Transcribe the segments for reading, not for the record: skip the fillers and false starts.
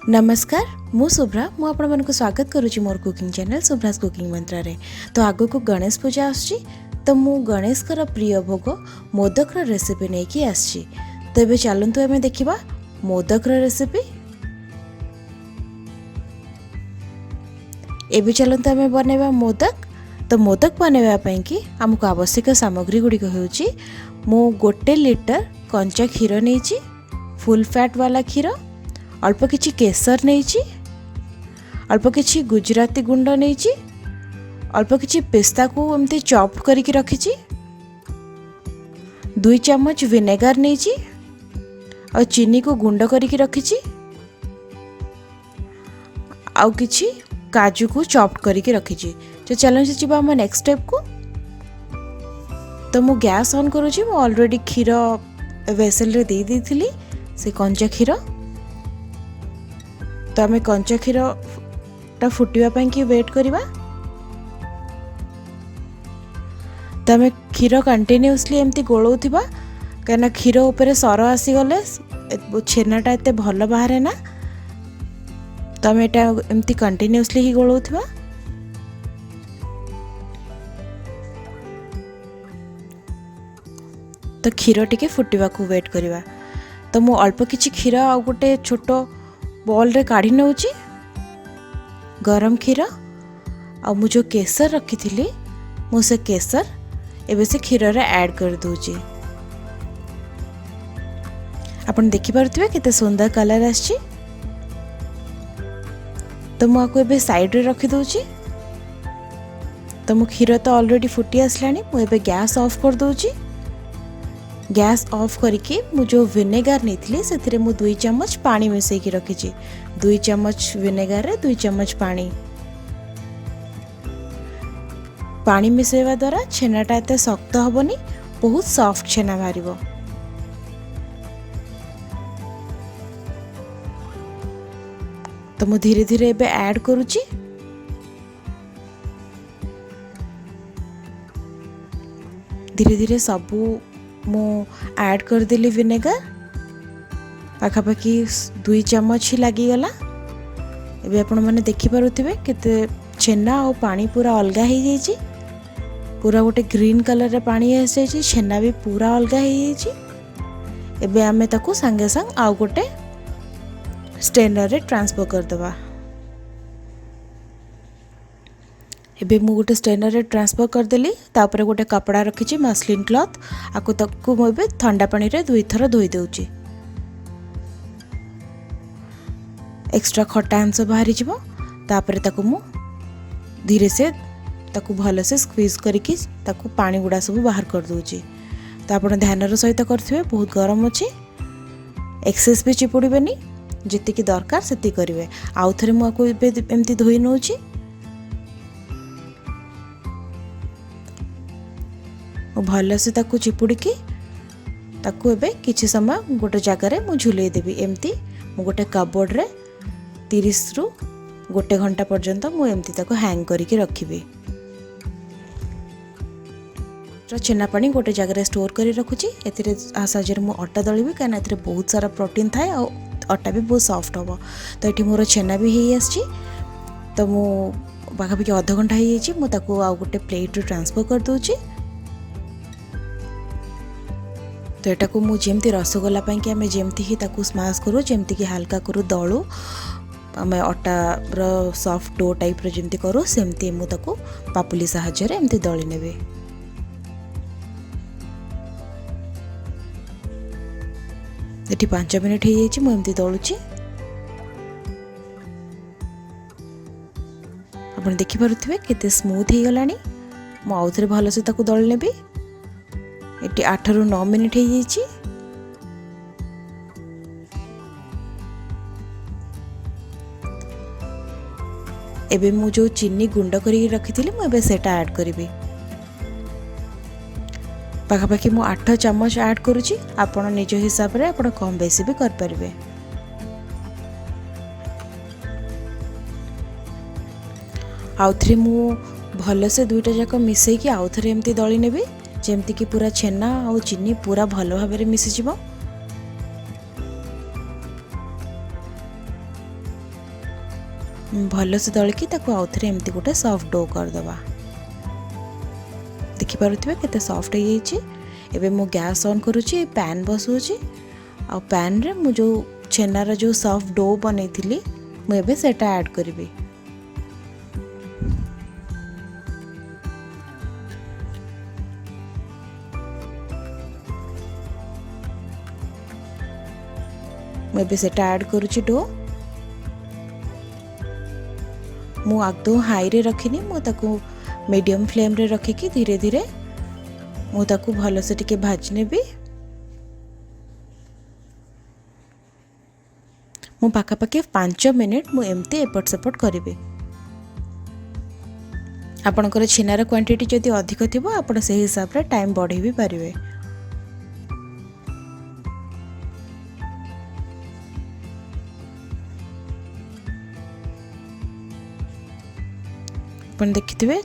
नमस्कार मु शुभ्रा मु आपण मन को स्वागत करुच्ची मोर कुकिंग चैनल सुभ्रास कुकिंग मंत्र रे। तो आगो को गणेश पूजा आछि तो मु गणेश कर प्रिय भोग मोदक र रेसिपी नै कि आछि। तो एबे चलंतु हमें देखिबा मोदक र रेसिपी। एबे चलंतु हमें बनेबा मोदक। तो मोदक बनेबा पई कि हमको आवश्यक सामग्री गुडी को होउची मु 1 लीटर कंचा क्षीर नैची, फुल फैट वाला क्षीर, अल्प किछि केसर नैची, अल्प किछि गुजराती गुंड नैची, अल्प किछि पिस्ता को एमती चॉप करके रखिछि, 2 चम्मच विनेगर नैची और चीनी को गुंड करके रखिछि, आउ किछि काजू को चॉप करके रखिछि। तो चलो जीवा हम नेक्स्ट स्टेप को। तो मु गैस ऑन करूछि। मु ऑलरेडी क्षीर वेसल रे दे देथिली से कंचा क्षीर। तो आम कंचा क्षीर टा फुटवा कि वेट करवा। तो आम क्षीर कंटिन्यूअसली एमती गोलौथिबा कहीं क्षीर उपरे सर आसीगले छेनाटा एते भल बाहर ना। तो आम एटा एमती कंटिन्यूअसली ही गोलौथिबा। तो क्षीर टिके फुटवा को वेट करवा। तो मु अल्प किछि क्षीर आ गोटे छोट बॉल रे काढ़ी नउची गरम क्षीर आ मु जो केसर रखी थी मु से केसर एबे से क्षीर रे ऐड कर दूची। आपण देखि पारथिबे केते सुंदर कलर आछि। तो मु आको एबे साइड रे रखी दूची। तो मु क्षीर तो ऑलरेडी फुटी आसलानी। मु एबे गैस ऑफ कर दूची। गैस ऑफ करके मु जो विनेगर नहीं से मु 2 चम्मच पानी मिसई की रखी। 2 चम्मच विनेगर रे 2 चम्मच पानी। पानी मिसेवा द्वारा छेनाटा एते शक्त हबनी, बहुत सॉफ्ट छेना बाहरिबो। तो मु धीरे धीरे एबे ऐड करूची। धीरे धीरे सबू मु ऐड कर देली विनेगर। पाखापाखि 2 चम्मच ही लगी गला। एबे आपण माने देखि पारुथिबे केते छेना और पानी पूरा अलगा हो जाइए। पूरा गोटे ग्रीन कलर रे पानी आसी जाइए। छेना भी पूरा अलगा हो जाइए। एबे आमे ताकू संगे संग आउ गोटे स्ट्रेनर रे ट्रांसफर कर दबा। एबे मु गोटे स्ट्रेनर रे ट्रांसफर कर देली। तापर गोटे कपड़ा रखिछि मसलिन क्लॉथ। आको तक मु एबे ठंडा पानी रे 2 थर धोई देउची। एक्स्ट्रा खट्टा अंश बाहरी जिवो। तापर ताको मु धीरे से ताको भलो से स्क्वीज करके ताको पानी गुडा सब बाहर कर दूची। तो आपण ध्यान रो सहित करथिबे। बहुत गरम अछि। एक्सेस भी चिपुड़ीबेनी। जति की दरकार सेति करिवे। आउ थरे मु आको एबे एमती धोई नउची। भल से ताकू चिपुड़ी की ताकू एबे किछि समय गोटे जगह रे मु झुले देबी। एमती मु गोटे कपबोर्ड रे 30 रु 1 घंटा पर्यंत मु एमती ताकू हैंग करके रखिबी। तो छेना पानी गोटे जगह रे स्टोर करी रखुची। एथिरे आसाजर मु आटा दळिबी काना एथिरे बहुत सारा प्रोटीन थाए और आटा भी बहुत सॉफ्ट हबो। तो एठी मोर छेना भी हेई आछि। तो मु बाकी आधा घंटा हेई जाइछि। मु ताकू आ गोटे प्लेट रे ट्रांसफर कर दूची। तो एटा को मु जेमती रसगोला पाई कि आमे जेमती ही ताकू स्मैश करू, जेमती कि हल्का करू दळू, आमे आटा रो सॉफ्ट डो टाइप रो जेमती करू सेमती मु ताकू पापुली सहायता रे एमती दळी नेबे। एठी 5 मिनिट हे जाइछि। मु एमती दळुची। आपण देखि पारुथिबे केते स्मूथ हे गलानी। मु आउथरे भलो से ताकू दळी नेबी। एटी 8 रु 9 मिनिट हो जाइए। एबे मु जो चीनी गुंड करी रखी थी मु एबे सेटा ऐड करी। पाखापाखि मु 8 चम्मच ऐड करुची। आपण निज हिसाब रे आपण कम बेसी भी कर परिबे। आउ थरे मु भलो से दुईटा जाक मिसई कि आउ थरे एमती दळी नेबी जेमती कि पूरा छेना और चीनी पूरा भल भाव मिसीज। भलसे दलिकी ताको आउ थे एमती गोटे सॉफ्ट डो करदबा। देखिपे केते सॉफ्ट हो जाइए। एबे मु गैस ऑन करुच्ची, पैन बसुची आ पैन रे मु जो छेनार जो सॉफ्ट डो बनै थिली मु एबे सेटा ऐड करिवि। मु एबे सेटा ऐड करुच्ची डो। मु आगदो हाई रे रखिनी, मु ताको मीडियम फ्लेम रे रखिकी धीरे धीरे मु ताको भल से टिके भाजी नेबी। मु पाखापाखि 5 मिनिट मु एमती एपट सेपट करिवि। आपणकर छेनार क्वांटिटी जदि अधिक थिबो आपण से हिसाब रे टाइम बढ़े भी पारिबे। अपन देखिथिबे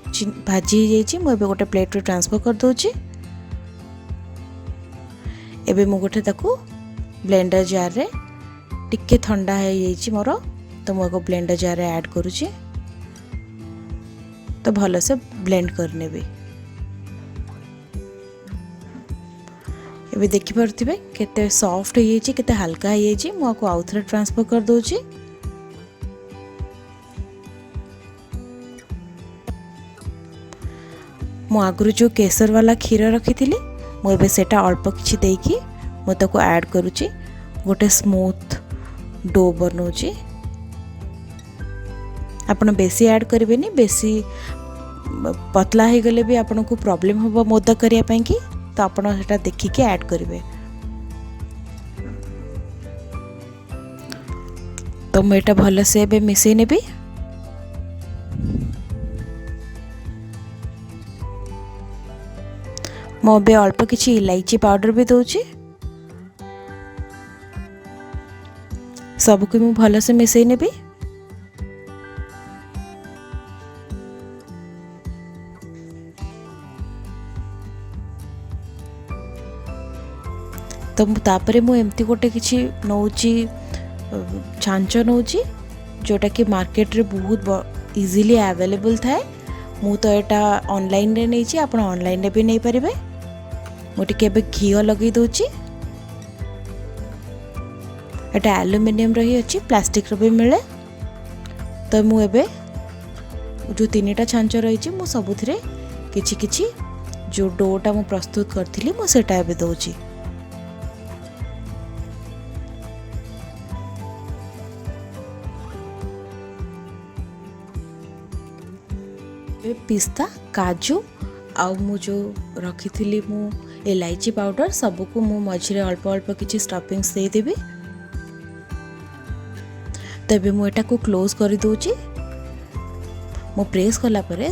भाजी हो जाइए। मु एबे गोटे प्लेट रे ट्रांसफर कर दोची। एबे मु गोटे ताकू ब्लेंडर जार रे टिके ठंडा हो जाइए मोर, तो मु एगो ब्लेंडर जार रे ऐड करूची। तो भल से ब्लेंड करने भी। एबे देखि परथिबे केते सॉफ्ट हो जाइए, केते हल्का हो जाइए। मु आको आउ थरे ट्रांसफर कर दोची। मु आगुरु जो केसर वाला क्षीर रखी थी मु एबे सेटा अल्प किछि देकी मु ताको ऐड करूची। गोटे स्मूथ डो बनौची। आपण बेसी ऐड करेंगे, बेसी पतला हो गले भी आपन को प्रॉब्लम होबो मोदक करिया पई की, तो आपण सेटा देखिके ऐड करेंगे। तो मैं एटा भल से एबे मिसई नेबी। मो बे अल्प किछि इलायची पाउडर भी दउची। सबको मु भल से मिसई नेबी। तो तापरे मु एमती गोटे किछि नौची छांच नौची जोटा कि मार्केट रे बहुत इजीली अवेलेबल थाए। मु तो एटा ऑनलाइन रे नै छी, आपण ऑनलाइन रे भी नै परिबे। मु टिके बे घियो लगे दोची। एटा एल्युमिनियम रही अछि, प्लास्टिक रो भी मिले। तो मु एबे जो तीनटा छांच रही छी मु सबुथरे किछि किछि जो डोटा मु प्रस्तुत करथिली मु सेटा एबे दोची। पिस्ता, काजू आउ मु जो रखी थी मु इलायची पाउडर सबको मु मझिरे अल्प अल्प किछि स्टफिंग्स दे देबी। तबे मु एटा को क्लोज कर दोची। मु प्रेस कला परे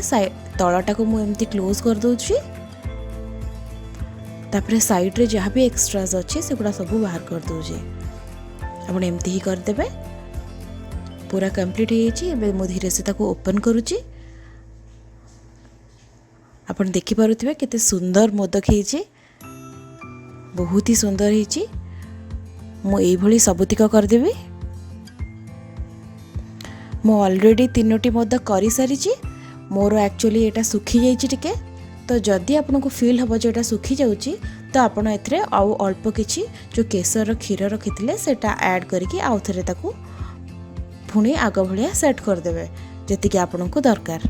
तळाटा को मु एमती क्लोज कर दोची। तापरे साइड रे जहाँ भी एक्स्ट्राज अच्छे सेगुड़ा सब बाहर कर दोची। आपण एमती ही कर देबे। पूरा कंप्लीट हो जाइए। एबे मु धीरे से ताको ओपन करूची। आपण देखि पारुथिबे केते सुंदर मोदक हेची, बहुत ही सुंदर हेची। मु एई भली सबुतिक कर देबी। मु ऑलरेडी 3टी मोदक करि सारी छी। मोर एक्चुअली एटा सुखी जाइछि टिके, तो जदि आपन को फील हबो जे एटा सुखी जाउछि तो आपण एथरे आउ अल्प किछि जो केसर क्षीर रखिथिले सेटा ऐड करके आउ थरे ताकू पुणी आग भलिया सेट कर देबे जति कि आपन को दरकार।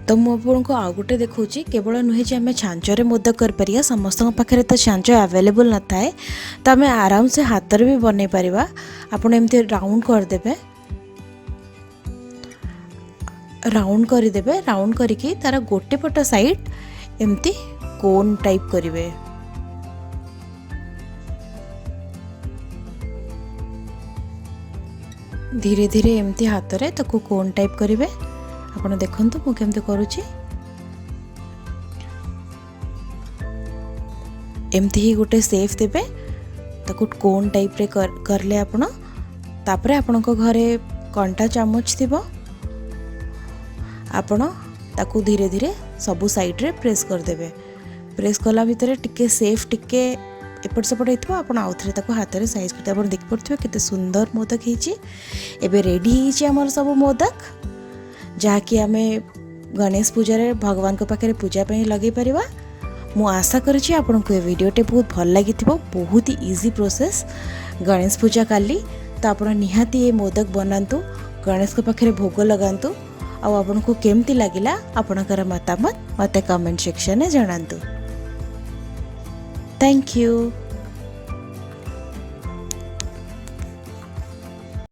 तो मुझे आउ गोटे देखा केवल नुहे आम छांचरे मोदक कर परिया। समस्त पाखे तो छांच अवेलेबल न थाए, तो आम आराम से हाथ रे भी बनै परिबा। आपण एमती राउंड करदेबे, राउंड करदेबे। राउंड करके तार गोटे पट साइड एमती कोन टाइप करिवे। धीरे धीरे एमती हाथ रे ताको कोन टाइप करिवे। आपण देखंतु मु केमते करूची। एमती ही गोटे सेफ देबे, ताको कोन टाइप रे करले आपण। तापरे आपण को घरे कंटा चामच थिबो, आपण ताको धीरे धीरे सबु साइड रे प्रेस कर देबे। प्रेस कला भितर टिके सेफ टिके एपट सेपट होइथिबो आपण आउथरे ताको हाथ रे साइज करते आपण देखि पड़थिबो केते सुंदर मोदक हिची। एबे रेडी हिची हमर सब मोदक जहा कि हमें गणेश पूजा रे भगवान को पाखे पूजा पे लगे परिवा। मु आशा करछि आपन को ए वीडियोटे बहुत भल लागिथिबो। बहुत ही इजी प्रोसेस गणेश पूजा काली तो आपण निहाती ए मोदक बनांतु गणेश को पाखे भोग लगांतु। आ आपन को केमती लागिला आपनकर मतामत मते कमेंट सेक्शन में जणांतु। Thank you.